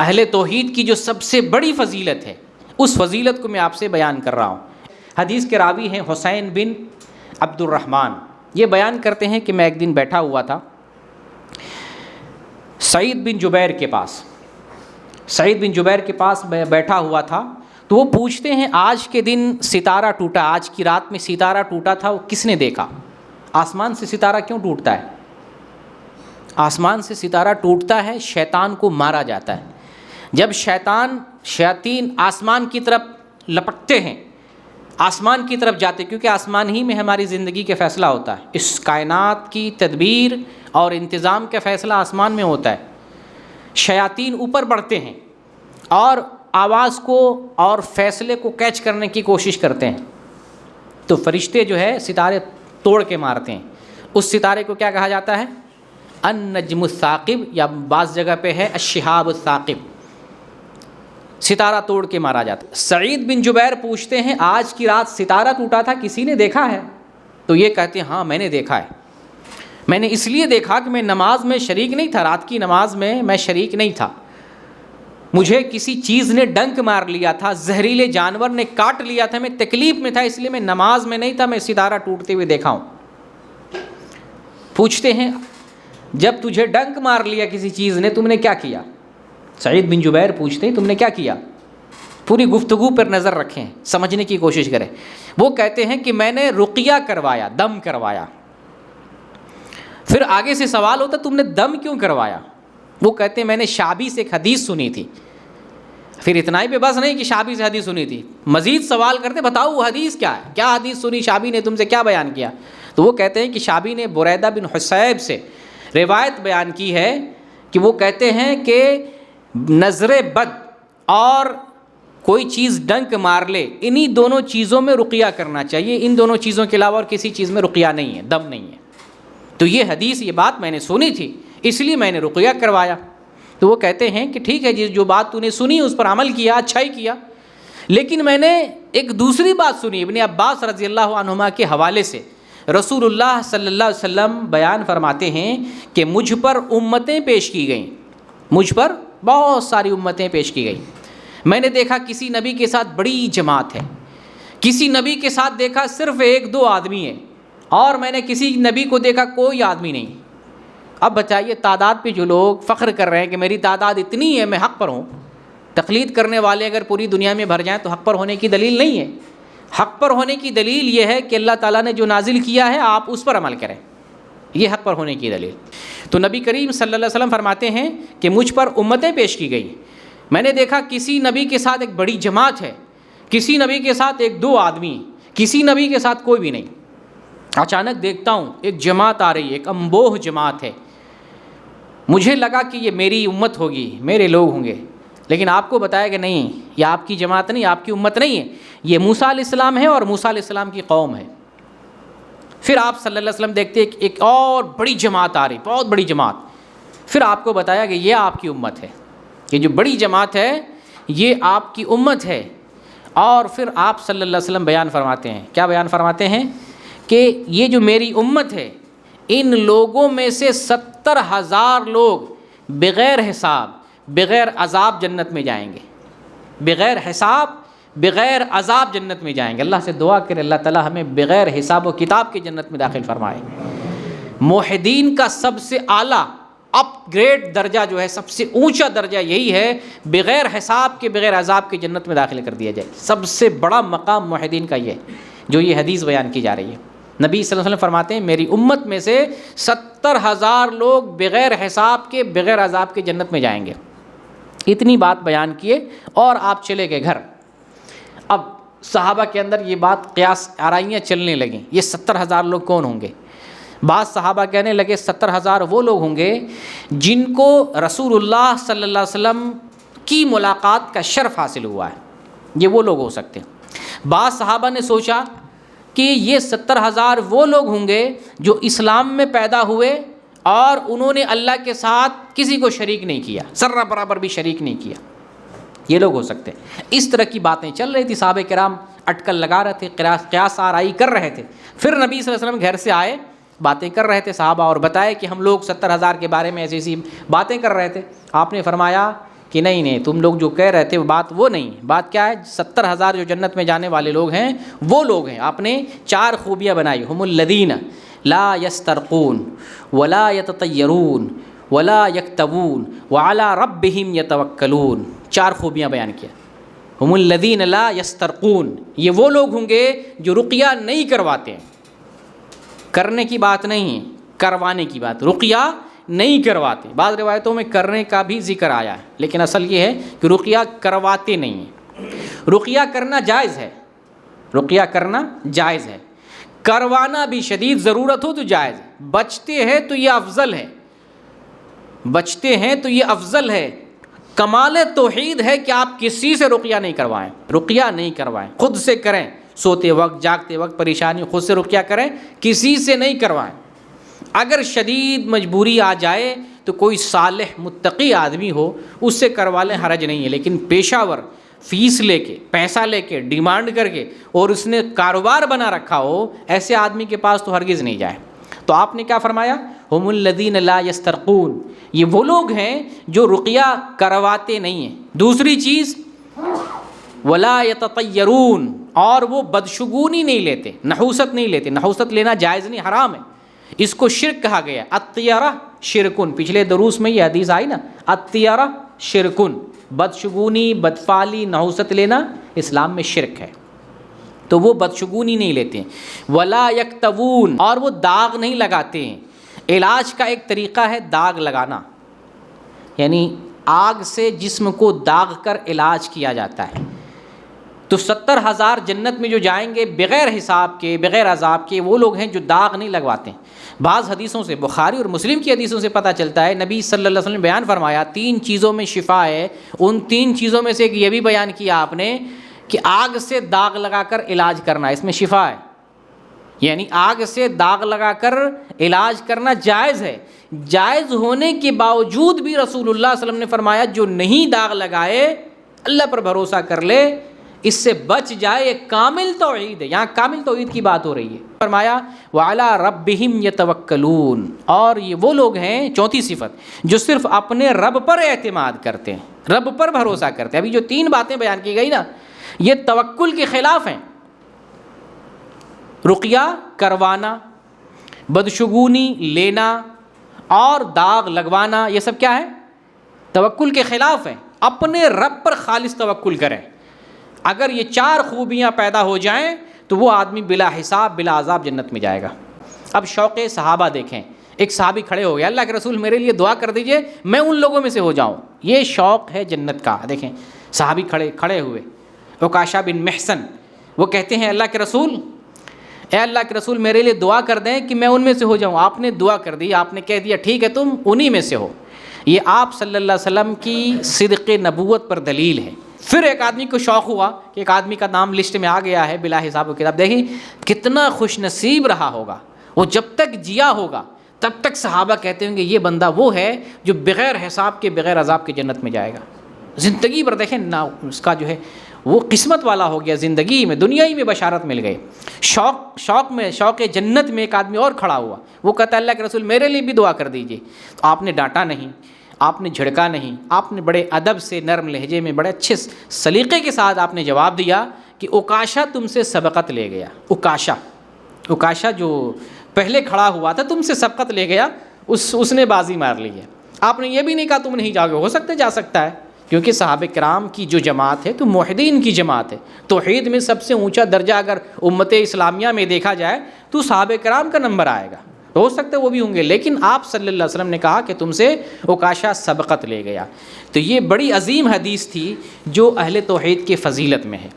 اہل توحید کی جو سب سے بڑی فضیلت ہے، اس فضیلت کو میں آپ سے بیان کر رہا ہوں۔ حدیث کے راوی ہیں حسین بن عبد الرحمن، یہ بیان کرتے ہیں کہ میں ایک دن بیٹھا ہوا تھا سعید بن جبیر کے پاس بیٹھا ہوا تھا، تو وہ پوچھتے ہیں آج کے دن ستارہ ٹوٹا، آج کی رات میں ستارہ ٹوٹا تھا، وہ کس نے دیکھا؟ آسمان سے ستارہ کیوں ٹوٹتا ہے؟ آسمان سے ستارہ ٹوٹتا ہے، شیطان کو مارا جاتا ہے۔ جب شیاطین آسمان کی طرف لپکتے ہیں، آسمان کی طرف جاتے، کیونکہ آسمان ہی میں ہماری زندگی کا فیصلہ ہوتا ہے، اس کائنات کی تدبیر اور انتظام کا فیصلہ آسمان میں ہوتا ہے۔ شیاطین اوپر بڑھتے ہیں اور آواز کو اور فیصلے کو کیچ کرنے کی کوشش کرتے ہیں، تو فرشتے جو ہے ستارے توڑ کے مارتے ہیں۔ اس ستارے کو کیا کہا جاتا ہے؟ النجم الثاقب، یا بعض جگہ پہ ہے الشہاب الثاقب، ستارہ توڑ کے مارا جاتا ہے۔ سعید بن جبیر پوچھتے ہیں آج کی رات ستارہ ٹوٹا تھا، کسی نے دیکھا ہے؟ تو یہ کہتے ہیں ہاں میں نے دیکھا ہے، میں نے اس لیے دیکھا کہ میں نماز میں شریک نہیں تھا، رات کی نماز میں شریک نہیں تھا، مجھے کسی چیز نے ڈنک مار لیا تھا، زہریلے جانور نے کاٹ لیا تھا، میں تکلیف میں تھا، اس لیے میں نماز میں نہیں تھا، میں ستارہ ٹوٹتے ہوئے دیکھا ہوں۔ پوچھتے ہیں جب تجھے ڈنک مار لیا کسی چیز نے، تم نے کیا کیا؟ سعید بن جبیر پوچھتے ہیں تم نے کیا کیا؟ پوری گفتگو پر نظر رکھیں، سمجھنے کی کوشش کریں۔ وہ کہتے ہیں کہ میں نے رقیہ کروایا، دم کروایا۔ پھر آگے سے سوال ہوتا تم نے دم کیوں کروایا؟ وہ کہتے ہیں میں نے شعبی سے ایک حدیث سنی تھی۔ پھر اتنا ہی پہ بس نہیں کہ شعبی سے حدیث سنی تھی، مزید سوال کرتے بتاؤ وہ حدیث کیا ہے، کیا حدیث سنی شعبی نے، تم سے کیا بیان کیا؟ تو وہ کہتے ہیں کہ شعبی نے بریدہ بن حصیب سے روایت بیان کی ہے کہ وہ کہتے ہیں کہ نظر بد اور کوئی چیز ڈنک مار لے، انہی دونوں چیزوں میں رقیہ کرنا چاہیے، ان دونوں چیزوں کے علاوہ اور کسی چیز میں رقیہ نہیں ہے، دم نہیں ہے۔ تو یہ حدیث، یہ بات میں نے سنی تھی، اس لیے میں نے رقیہ کروایا۔ تو وہ کہتے ہیں کہ ٹھیک ہے جو بات تو نے سنی اس پر عمل کیا، اچھا ہی کیا، لیکن میں نے ایک دوسری بات سنی ابن عباس رضی اللہ عنہما کے حوالے سے۔ رسول اللہ صلی اللہ علیہ وسلم بیان فرماتے ہیں کہ مجھ پر امتیں پیش کی گئیں، مجھ پر بہت ساری امتیں پیش کی گئیں۔ میں نے دیکھا کسی نبی کے ساتھ بڑی جماعت ہے، کسی نبی کے ساتھ دیکھا صرف ایک دو آدمی ہیں، اور میں نے کسی نبی کو دیکھا کوئی آدمی نہیں۔ اب بتائیے تعداد پہ جو لوگ فخر کر رہے ہیں کہ میری تعداد اتنی ہے میں حق پر ہوں، تقلید کرنے والے اگر پوری دنیا میں بھر جائیں تو حق پر ہونے کی دلیل نہیں ہے۔ حق پر ہونے کی دلیل یہ ہے کہ اللہ تعالیٰ نے جو نازل کیا ہے آپ اس پر عمل کریں، یہ حق پر ہونے کی دلیل۔ تو نبی کریم صلی اللہ علیہ وسلم فرماتے ہیں کہ مجھ پر امتیں پیش کی گئی، میں نے دیکھا کسی نبی کے ساتھ ایک بڑی جماعت ہے، کسی نبی کے ساتھ ایک دو آدمی، کسی نبی کے ساتھ کوئی بھی نہیں۔ اچانک دیکھتا ہوں ایک جماعت آ رہی ہے، ایک انبوہ جماعت ہے، مجھے لگا کہ یہ میری امت ہوگی، میرے لوگ ہوں گے، لیکن آپ کو بتایا کہ نہیں، یہ آپ کی جماعت نہیں، آپ کی امت نہیں ہے، یہ موسیٰ علیہ السلام ہے اور موسیٰ علیہ السلام کی قوم ہے۔ پھر آپ صلی اللہ علیہ وسلم دیکھتے ایک اور بڑی جماعت آ رہی، بہت بڑی جماعت، پھر آپ کو بتایا کہ یہ آپ کی امت ہے، یہ جو بڑی جماعت ہے یہ آپ کی امت ہے۔ اور پھر آپ صلی اللہ علیہ وسلم بیان فرماتے ہیں، کیا بیان فرماتے ہیں؟ کہ یہ جو میری امت ہے ان لوگوں میں سے 70,000 لوگ بغیر حساب بغیر عذاب جنت میں جائیں گے، بغیر حساب بغیر عذاب جنت میں جائیں گے۔ اللہ سے دعا کرے اللہ تعالیٰ ہمیں بغیر حساب و کتاب کے جنت میں داخل فرمائے۔ موحدین کا سب سے اعلیٰ اپ گریڈ درجہ جو ہے، سب سے اونچا درجہ یہی ہے، بغیر حساب کے بغیر عذاب کے جنت میں داخل کر دیا جائے۔ سب سے بڑا مقام موحدین کا یہ ہے جو یہ حدیث بیان کی جا رہی ہے۔ نبی صلی اللہ علیہ وسلم فرماتے ہیں میری امت میں سے 70,000 لوگ بغیر حساب کے بغیر عذاب کے جنت میں جائیں گے۔ اتنی بات بیان کیے اور آپ چلے گئے گھر۔ اب صحابہ کے اندر یہ بات قیاس آرائیاں چلنے لگیں، یہ 70,000 لوگ کون ہوں گے؟ بعض صحابہ کہنے لگے 70,000 وہ لوگ ہوں گے جن کو رسول اللہ صلی اللہ علیہ وسلم کی ملاقات کا شرف حاصل ہوا ہے، یہ وہ لوگ ہو سکتے ہیں۔ بعض صحابہ نے سوچا کہ یہ 70,000 وہ لوگ ہوں گے جو اسلام میں پیدا ہوئے اور انہوں نے اللہ کے ساتھ کسی کو شریک نہیں کیا، ذرہ برابر بھی شریک نہیں کیا، یہ لوگ ہو سکتے ہیں۔ اس طرح کی باتیں چل رہی تھی، صحابہ کرام اٹکل لگا رہے تھے، قیاس آرائی کر رہے تھے۔ پھر نبی صلی اللہ علیہ وسلم گھر سے آئے، باتیں کر رہے تھے صحابہ، اور بتائے کہ ہم لوگ 70,000 کے بارے میں ایسی ایسی باتیں کر رہے تھے۔ آپ نے فرمایا کہ نہیں تم لوگ جو کہہ رہے تھے بات وہ نہیں، بات کیا ہے؟ 70,000 جو جنت میں جانے والے لوگ ہیں وہ لوگ ہیں۔ آپ نے 4 خوبیاں بنائی، ہم الذین لا یسترقون ولا یتطیرون ولا یکتوون وعلی ربہم یتوکلون، 4 خوبیاں بیان کیا۔ ہم الذین لا یسترقون، یہ وہ لوگ ہوں گے جو رقیہ نہیں کرواتے ہیں، کرنے کی بات نہیں ہے، کروانے کی بات، رقیہ نہیں کرواتے۔ بعض روایتوں میں کرنے کا بھی ذکر آیا ہے، لیکن اصل یہ ہے کہ رقیہ کرواتے نہیں ہیں۔ رقیہ کرنا جائز ہے، رقیہ کرنا جائز ہے، کروانا بھی شدید ضرورت ہو تو جائز ہے، بچتے ہیں تو یہ افضل ہے، بچتے ہیں تو یہ افضل ہے۔ کمال توحید ہے کہ آپ کسی سے رقیہ نہیں کروائیں، رقیہ نہیں کروائیں، خود سے کریں، سوتے وقت جاگتے وقت پریشانی خود سے رقیہ کریں، کسی سے نہیں کروائیں۔ اگر شدید مجبوری آ جائے تو کوئی صالح متقی آدمی ہو اس سے کروا لیں، حرج نہیں ہے، لیکن پیشہ ور فیس لے کے، پیسہ لے کے، ڈیمانڈ کر کے، اور اس نے کاروبار بنا رکھا ہو، ایسے آدمی کے پاس تو ہرگز نہیں جائے۔ تو آپ نے کیا فرمایا؟ ہم الذین لا یسترقون، یہ وہ لوگ ہیں جو رقیہ کرواتے نہیں ہیں۔ دوسری چیز ولا یتطیرون، اور وہ بدشگونی نہیں لیتے، نحوست نہیں لیتے۔ نحوست لینا جائز نہیں، حرام ہے، اس کو شرک کہا گیا۔ الطیرہ شرکن، پچھلے دروس میں یہ حدیث آئی نا، الطیرہ شرکن، بدشگونی، بدفعلی، نحوست لینا اسلام میں شرک ہے، تو وہ بدشگونی نہیں لیتے ہیں۔ ولا یکتوون، اور وہ داغ نہیں لگاتے ہیں۔ علاج کا ایک طریقہ ہے داغ لگانا، یعنی آگ سے جسم کو داغ کر علاج کیا جاتا ہے۔ تو 70,000 جنت میں جو جائیں گے بغیر حساب کے، بغیر عذاب کے، وہ لوگ ہیں جو داغ نہیں لگواتے ہیں۔ بعض حدیثوں سے، بخاری اور مسلم کی حدیثوں سے پتہ چلتا ہے، نبی صلی اللہ علیہ وسلم نے بیان فرمایا 3 چیزوں میں شفا ہے۔ ان 3 چیزوں میں سے ایک یہ بھی بیان کیا آپ نے کہ آگ سے داغ لگا کر علاج کرنا، اس میں شفا ہے، یعنی آگ سے داغ لگا کر علاج کرنا جائز ہے۔ جائز ہونے کے باوجود بھی رسول اللہ صلی اللہ علیہ وسلم نے فرمایا جو نہیں داغ لگائے اللہ پر بھروسہ کر لے، اس سے بچ جائے، یہ کامل توحید ہے۔ یہاں کامل توحید کی بات ہو رہی ہے۔ فرمایا وعلی ربہم یتوکلون، اور یہ وہ لوگ ہیں، چوتھی صفت، جو صرف اپنے رب پر اعتماد کرتے ہیں، رب پر بھروسہ کرتے ہیں۔ ابھی جو 3 باتیں بیان کی گئی نا، یہ توکل کے خلاف ہیں۔ رقیہ کروانا، بدشگونی لینا اور داغ لگوانا، یہ سب کیا ہے؟ توکل کے خلاف ہے۔ اپنے رب پر خالص توکل کریں۔ اگر یہ 4 خوبیاں پیدا ہو جائیں تو وہ آدمی بلا حساب بلا عذاب جنت میں جائے گا۔ اب شوق صحابہ دیکھیں، ایک صحابی کھڑے ہو گئے، اللہ کے رسول میرے لیے دعا کر دیجئے میں ان لوگوں میں سے ہو جاؤں۔ یہ شوق ہے جنت کا۔ دیکھیں صحابی کھڑے ہوئے، عکاشہ بن محصن، وہ کہتے ہیں اللہ کے رسول، اے اللہ کے رسول میرے لیے دعا کر دیں کہ میں ان میں سے ہو جاؤں۔ آپ نے دعا کر دی، آپ نے کہہ دیا ٹھیک ہے تم انہی میں سے ہو۔ یہ آپ صلی اللہ علیہ وسلم کی صدق نبوت پر دلیل ہے۔ پھر ایک آدمی کو شوق ہوا کہ ایک آدمی کا نام لسٹ میں آ گیا ہے بلا حساب و کتاب۔ دیکھیں کتنا خوش نصیب رہا ہوگا وہ، جب تک جیا ہوگا تب تک صحابہ کہتے ہوں گے یہ بندہ وہ ہے جو بغیر حساب کے، بغیر عذاب کے جنت میں جائے گا۔ زندگی پر دیکھیں نا، اس کا جو ہے وہ قسمت والا ہو گیا، زندگی میں، دنیا ہی میں بشارت مل گئی۔ شوق جنت میں ایک آدمی اور کھڑا ہوا، وہ کہتا ہے اللہ کے رسول میرے لیے بھی دعا کر دیجئے۔ تو آپ نے ڈانٹا نہیں، آپ نے جھڑکا نہیں، آپ نے بڑے ادب سے، نرم لہجے میں، بڑے اچھے سلیقے کے ساتھ آپ نے جواب دیا کہ عکاشہ تم سے سبقت لے گیا۔ عکاشہ جو پہلے کھڑا ہوا تھا تم سے سبقت لے گیا، اس نے بازی مار لی ہے۔ آپ نے یہ بھی نہیں کہا تم نہیں جاؤ گے، ہو سکتا ہے جا سکتا ہے، کیونکہ صحابہ کرام کی جو جماعت ہے تو موحدین کی جماعت ہے۔ توحید میں سب سے اونچا درجہ اگر امت اسلامیہ میں دیکھا جائے تو صحابہ کرام کا نمبر آئے گا، ہو سکتا ہے وہ بھی ہوں گے، لیکن آپ صلی اللہ علیہ وسلم نے کہا کہ تم سے عکاشہ سبقت لے گیا۔ تو یہ بڑی عظیم حدیث تھی جو اہل توحید کی فضیلت میں ہے۔